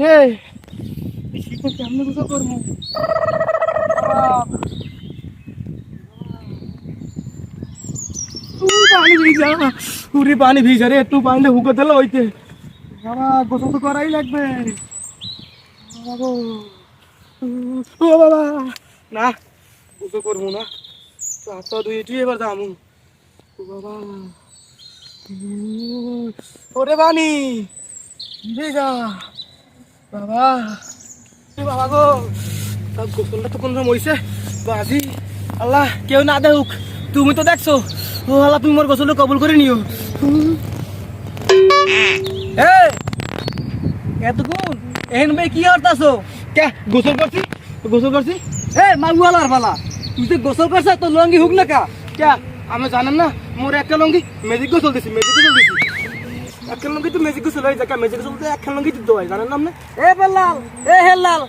এই শীতে কেমনে গোসল করবো? পানি ভিজা, পুরি পানি ভিজা রে, একটু পানিতে হুকে দিলে হইতে। বাবা গোসল তো করাই লাগবে। বাবা ও বাবা, না গোসল করবো না, হাতটা ধুয়ে টুয়ে এবার যাবো। ও বাবা, ওরে পানি ভিজা বাবা, বাবা গো, গোসলটা তো কোন হইছে বাজি। আল্লাহ কেউ না দেখুক, তুমি তো দেখছো। ও আল্লাহ, তুমি মোর গোসলটা কবুল করে নিও। এতক্ষণ এহেন ভাই কি করতেছো? কে গোসল করছি, গোসল করছি। মাগুয়ালার বালা, তুই তো গোসল করছ, তো লঙ্গি হুক না কা? কে আমি জানেন না, মোর একটা লঙ্গি ম্যাজিক গোসল দিছি, ম্যাজিক গোসল দিছি। একটা লঙ্গি তো ম্যাজিক গোসল হয়ে যায়, ম্যাজিক গোসল তো একটা লঙ্গি দিতে হয়, জানেন না আপনি? বেলাল, হেলাল,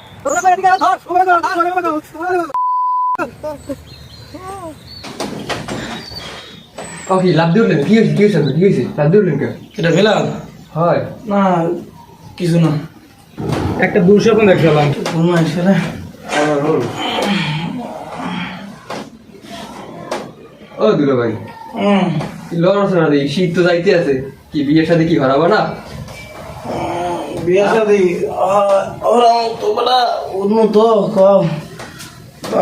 কি লাভ দিলেন? কি হয়েছে? কি হয়েছে? কি হয়েছে? লাভ দিলেন কে? এটা বেলাল হয় না, কিছু না, একটা দুঃস্বপ্ন দেখলাম। ঘুমাই সেটা। ও দুলো ভাই, লড়াশোনা নেই, শীত তো যাইতে আছে, কি বিয়ের সাথে কি হারাবো না? বিয়ে শাদি ওরা তো বলা উন্নত কম,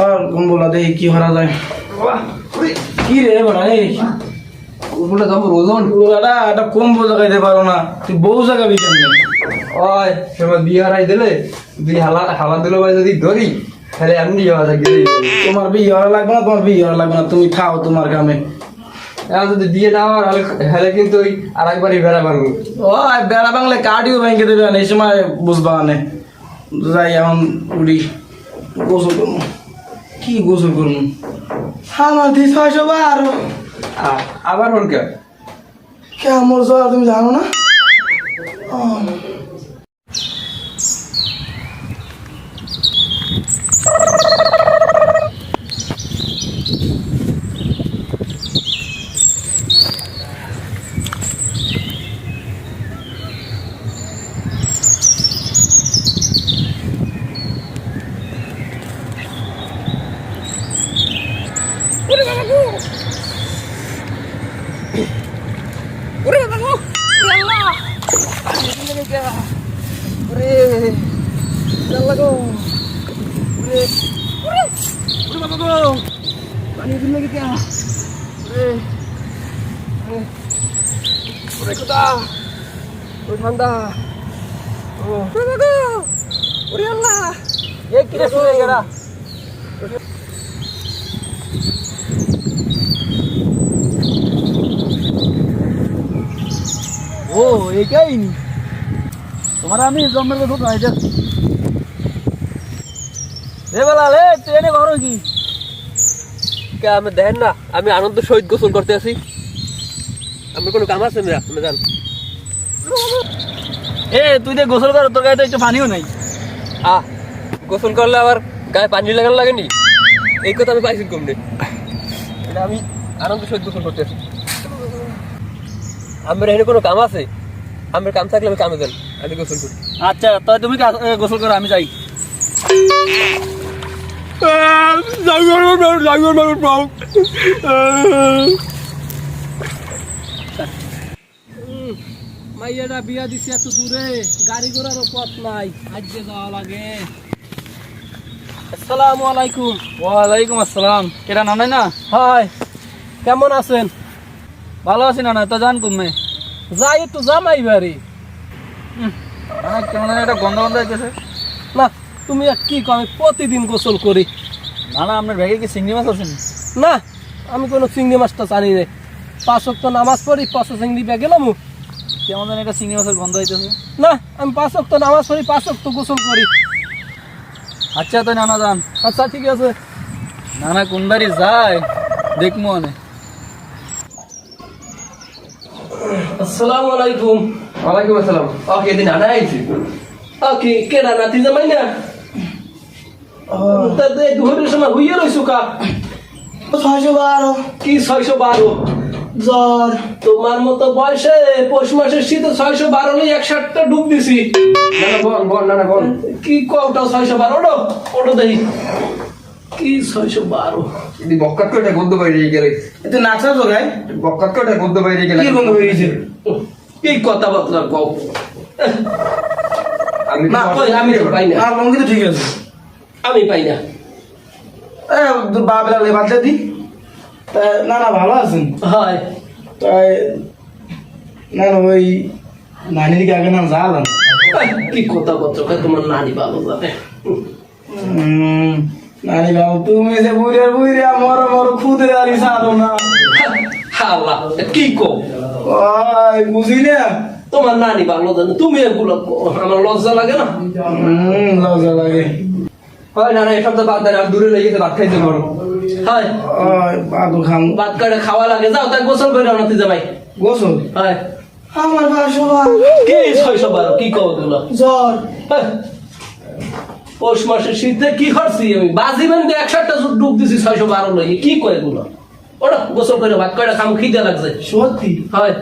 আর কম বলা দেখি কি হারা যায়। কি রে বড়া, এই বলে যাবো রোজন ওরা একটা কম্বল লাগাইতে পারো না, তুই বউ জাগাবি কেমনি? ওই সময় বিয়ে হারাই দিলে, তুই হালা দুলো ভাই যদি ধরি তাহলে এমনি যাওয়া যায়। তোমার বিয়ে হওয়া লাগবে না, তোমার বিয়ে হওয়া লাগবে না, তুমি খাও তোমার গ্রামে। এখন যদি বিয়ে না হওয়ার হলে কিন্তু ওই আর একবারই বেড়া ভাঙবো। ও বেড়া বাংলা কাটিও ভেঙে দেবে, এই সময় বুঝবা না। যাই এখন উড়ি, গোসল করবো। কি গোসল করবো? আমার দিয়ে 612। আবার হল কে? কেমন জ্বর তুমি জানো না? ঠান্ডা ও এইটাই তোমার আমি জন্মের কথা নয় যে বেলালে ট্রেনে ঘর কি আমি দেখেন না, আমি আনন্দ সহিত গোসল করতে আছি। আমার কোনো কাম আছে না, আমি জান। তুই যে গোসল কর, তোর গায়ে তো একটু পানিও নাই। গোসল করলে আবার গায়ে পানি লাগানো লাগেনি, এই কথা আমি পাইছি কমনে। এটা আমি আনন্দ সহিত গোসল করতে আছি। আমার এখানে কোনো কাম আছে, আমার কাম থাকলে আমি কামে যান, আমি গোসল করি। আচ্ছা তাই তুমি গোসল করো, আমি যাই। মাইয়াটা বিয়া দিছি এত দূরে, গাড়ি ঘোড়ারও পথ নাই, আজকে যাওয়া লাগে। আসসালামু আলাইকুম। ওয়ালাইকুম আসসালাম। কেটা নানাই না? হয়, কেমন আছেন? ভালো আছি না, তো জান কমে যাই একটু জামাই বাড়ি। কেমন একটা গন্ধ গন্ধ হইতেছে। না তুমি কি কম, প্রতিদিন গোসল করি। না না, আপনার ব্যাগে কি চিংড়ি মাছ আছে? না, আমি কোনো চিংড়ি মাছটা জানি না। 5 ওয়াক্ত নামাজ পড়ি, 5 চিংড়ি ব্যাগে গেলাম। কেমন যেন একটা চিংড়ি মাছের গন্ধ হইতেছে। না, আমি 5 ওয়াক্ত নামাজ পড়ি, 5 ওয়াক্ত গোসল করি। আচ্ছা তো নানা যান। আচ্ছা ঠিক আছে, নানা কোন বাড়ি যায় দেখবো অনেক। আসসালামু আলাইকুম। ওয়ালাইকুম আসসালাম। এদিন আনা আইছি। কি কেডা নাতি জামাই না? দুপুরের সময় হুইয়ে রইছো কা? 612। কি 612? জ্বর। তোমার মতো বয়সে পৌষ মাসের শীতে 612 লই 160টা ডুব দিছি। না বল কি কওটা 612 ওটো দেই কি 612 যদি বক্কাত করে গন্ধ বাইরে গেলে এতে নাচা তো গায় বক্কাত করে গন্ধ বাইরে গেলে কি গন্ধ বেরিয়েছে? কি কথা বার্তা কও আমি না কই আমি তো পাই না আর লঙ্গি তো ঠিক আছে। আমি পাই না বাবলা লে বাদ দি। না না ভালো আছেন? হয় তাই না না ওই নানির কি আগে নাম জানলাম। কি কথা বার্তা কয় তোমার নানি ভালো জানে নানি বাবু তুমি যে বুড়িয়া মর খুদে দাঁড়ি সারো না। আল্লাহ কি কও ওই বুঝি না তোমার নানি ভালো জানে তুমি এগুলো কও, আমার লজ্জা লাগে না। লজ্জা লাগে। হয় না এসব তো বাদ দেন আর দূরে লেগে ভাত খাইতে পারো হয় ওই বাদু খাম ভাত কাটে খাওয়া লাগে যাও তাই গোসল করে আনতে যাবাই। গোসল হয় আমার বাসো কি 612 কি কও দিল জ্বর। পৌষ মাসের শীতে কি করছি আমি বাজি বান্ধে 160টা ডুব দিছি 612 লই কি কয় এগুলো ওটা গোসল করে ভাত কয়টা খাম খিদে লাগছে সত্যি? হয়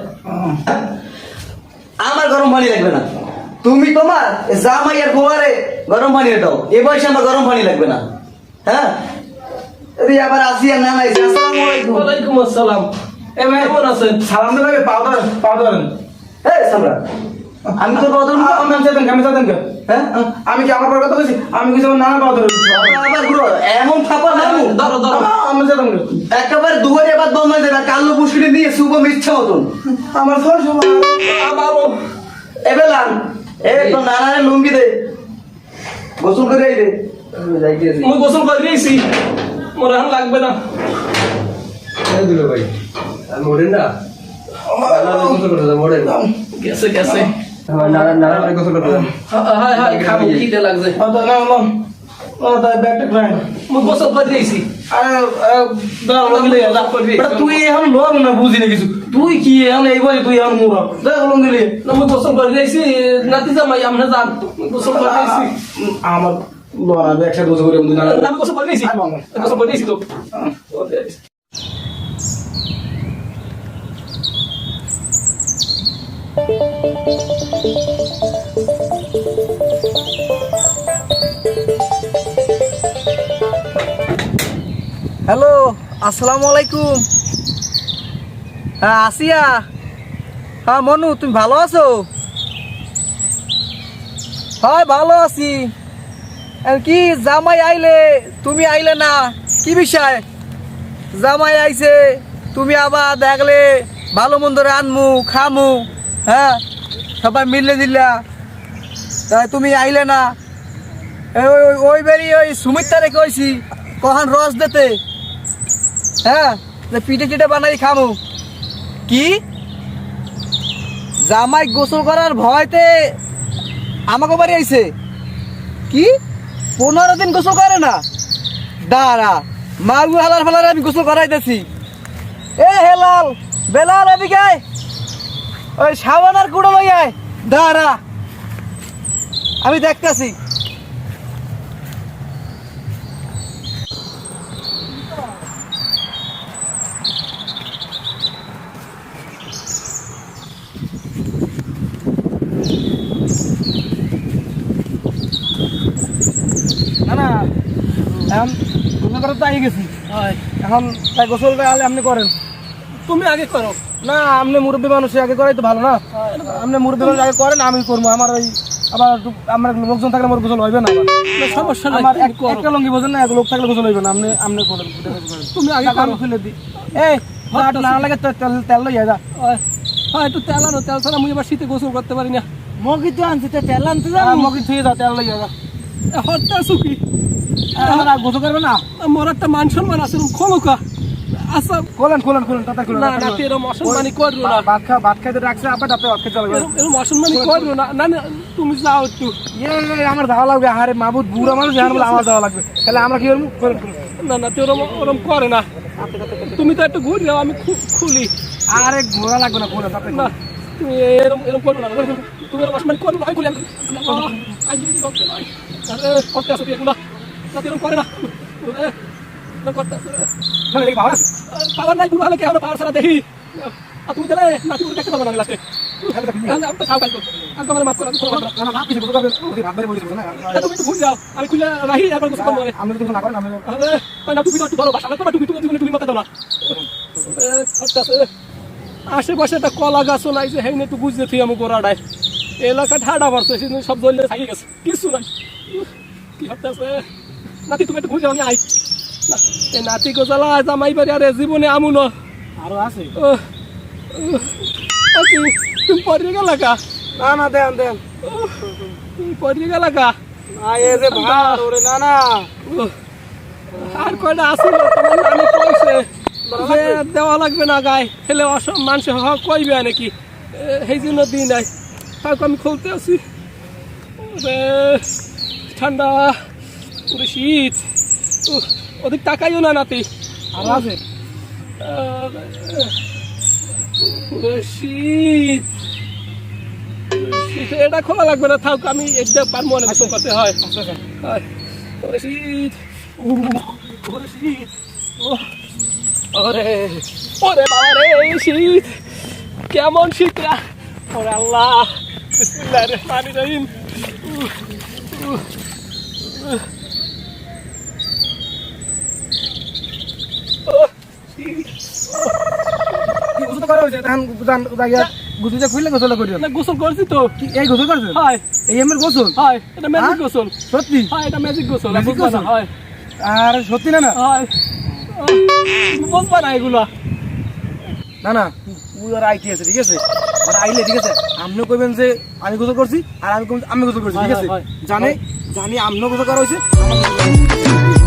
আমার গরম পানি লাগবে না। তুমি তোমার জামাইয়ের গোয়ারে গরম পানি দাও, এ বয়সে আমার গরম পানি লাগবে না। হ্যাঁ আবার আসিয়া না নাই। আসসালামু আলাইকুম। ওয়ালাইকুম আসসালাম এ ভাই কেমন আছেন? সালাম দে লাগে পাউডার এই সামরা, আমি তো বদল হ্যাঁ আমি কি আমার কথা বলছি? আমি কিছু নানা পাউডার আবার গুরু এমন ফাপা লাগু ধরো ধরো আমি যেতাম একেবারে দুয়ারে বাদ বন্ধ হয়ে যাবে। কাল্লু পুষ্করি দিয়ে শুভম ইচ্ছা মতন আমার সর সময় আমারও এবেলান এ তো নানারে লুঙ্গি দে, গোসল করে আই দে। যাইতেছি মুই গোসল করে দিয়েছি মোর এখন লাগবে না। দিল ভাই আর মোড়েন না গোসল করতে মোড়েন না গেছে গেছে নারা গোসল করতে হয় হয় খামু খিদে লাগছে ব্যাগটা ক্রাইম মুই গোসল করে দিয়েছি। তুই এখন লোক না বুঝি না কিছু। তুই কি এখন এই বলে তুই এখন মুরব দেখ লঙ্গিলি না মুই গোসল করে দিয়েছি নাতি জামাই আমরা যান গোসল করে দিয়েছি। আমার লোনা একসাথে বসে করে আমি গোসল করে দিয়েছি গোসল করে দিয়েছি তো হ্যালো, আসসালামু আলাইকুম। হ্যাঁ আসিয়া, হ্যাঁ মনু তুমি ভালো আছো? হয় ভালো আছি। কি জামাই আইলে তুমি আইলে না, কি বিষয়? জামাই আইছে তুমি আবার দেখলে ভালো মন্দ রানমু খামু, হ্যাঁ সবাই মিললে দিলা, তাই তুমি আইলে না। ওই বেরি ওই সুমিত্রারে কইছি কখন রস দিতে, হ্যাঁ পিঠে টিটে বানাই খামু। কি জামাই গোসল করার ভয়তে আমাকে বাড়ি আইছে? কি 15 দিন গোসল করে না? দাঁড়া মাগু হালার ফালার আমি গোসল করাইতেছি। এ হেলাল বেলাল এদিকে আয়, ওই সাবানার কুড়ো লই আয়। দাঁড়া আমি দেখতেছি। না না এখন গোসল করার তো আগে গেছি, এখন তাই গোসলটা আলে আপনি করেন। তুমি আগে করো না আপনি মুরব্বী মানুষ আগে করাই তো ভালো না। আপনি মুরব্বী মানুষ আগে করেন, আমি করবো। আমার ওই আবার আমার লোকজন থাকলে আমার গোসল হইবে না। সমস্যা নাই আমার তুমি করো। একটা লঙ্গি বোঝেন না, এক লোক থাকলে গোসল হইবে না। আপনি করেন, তুমি আগে টাকা আমি করো। খুলে দিই। এই না লাগে তেল লইয়া যা। হ্যাঁ একটু তেল আনো, তেল ছাড়া মুই এবার শীতে গোসল করতে পারি না। মগি তো আনছি তেল আনতে যা, মগি থুয়ে যা, তেল লইয়া যা। হত্যা সুখী আমার আর গোসল করবে না। মোর একটা মান সম্মান আছে খোলকা। আচ্ছা খোলেন তাতে খুলেন। না না এরম অসম্মানি করবো না, ভাত খাইতে রাখছে আপনি ভাত খেতে চলে এরম অসম্মানি করবো না। না না তুমি যাও একটু। আমার যাওয়া লাগবে। আরে মাহবুদ বুড়া মানুষ, এখন বলে আমার যাওয়া লাগবে। তাহলে আমরা কি করবো? না না তুই ওরম করে না। তুমি তো একটু ঘুরে যাও, আমি খুলি। আরে ঘোরা লাগবে না, ঘোরা তাতে না তুমি এরম করবো না, তুমি এরম অসম্মানি করবো না। আমি খুলি করতে আসো এগুলো, এরম করে না। পাওয়ার নাই বুড়ো হলে কি আমরা পাওয়ার ছাড়া দেখি। আর তুমি দিলে নাতি করে দেখতে পাবো না লাস্টে আমি তো খাও কালকে আর তোমার মাফ করো না না ভাত কিছু গোসল করবেন ওই ভাত বেড়ে বলেছিল না তুমি একটু ভুল যাও আমি খুলে রাহি একবার গোসল করবো আমরা তো কিছু না করেন আমি না তুমি একটু ধরো বাসা তোমার তুমি মাথা দাও না আশেপাশে একটা কলা গাছও নাই যে হেনে একটু বুঝতে তুই আমি গোড়াটায় এলাকা ঠাডা মারছে সেদিন সব জ্বললে থাকি গেছে কিছু নাই কি হতেছে নাতি তুমি একটু বুঝে আমি আই এই নাতি গোজালা জামাই বাড়ি আরে জীবনে আমুন আরো আছে তুমি পড়িয়ে গেলা কা না না দেন দেন তুমি পড়িয়ে গেলা কা আয়ে যে ভাত ওরে না না আর কয়টা আসিল তোমার নানি কইছে যে দেওয়া লাগবে না গায়ে হেলে অসম মানুষ কইবে নাকি সেই জন্য দিই নাই তাকে আমি খুলতে আছি ওরে ঠান্ডা ওরে শীত ওদিক তাকাইও না নাতি আরো আছে ওরে শীত শীত এটা খোলা লাগবে না থাক আমি এটা পারবো না গোসল করতে হয় হয়। ওরে শীত ওরে শীত ওরে ওরে বাবা রে শীত কেমন শীত রে ওরে আল্লাহ বিসমিল্লাহির রহমানির রহিম কি গোসল করা হয়েছে ধান ধান জায়গা গুছিয়ে খুললে গোসল করি না গোসল করছি তো কি এই গোসল করছেন হয় এই আমার গোসল হয় এটা ম্যাজিক গোসল সত্যি হয় এটা ম্যাজিক গোসল Magic বুঝবা না, গোসল? হয় আর সত্যি না না হয় তুমি বুঝবা না এগুলা না না পুরো আইটি আছে ঠিক আছে আর আইলে ঠিক আছে আপনি কইবেন যে আমি গোসল করছি আর আমি কইবেন আমি গোসল করছি ঠিক আছে হয়, হয়, জানে জানি আপনি গোসল করা হয়েছে আমার গোসল করা হয়েছে।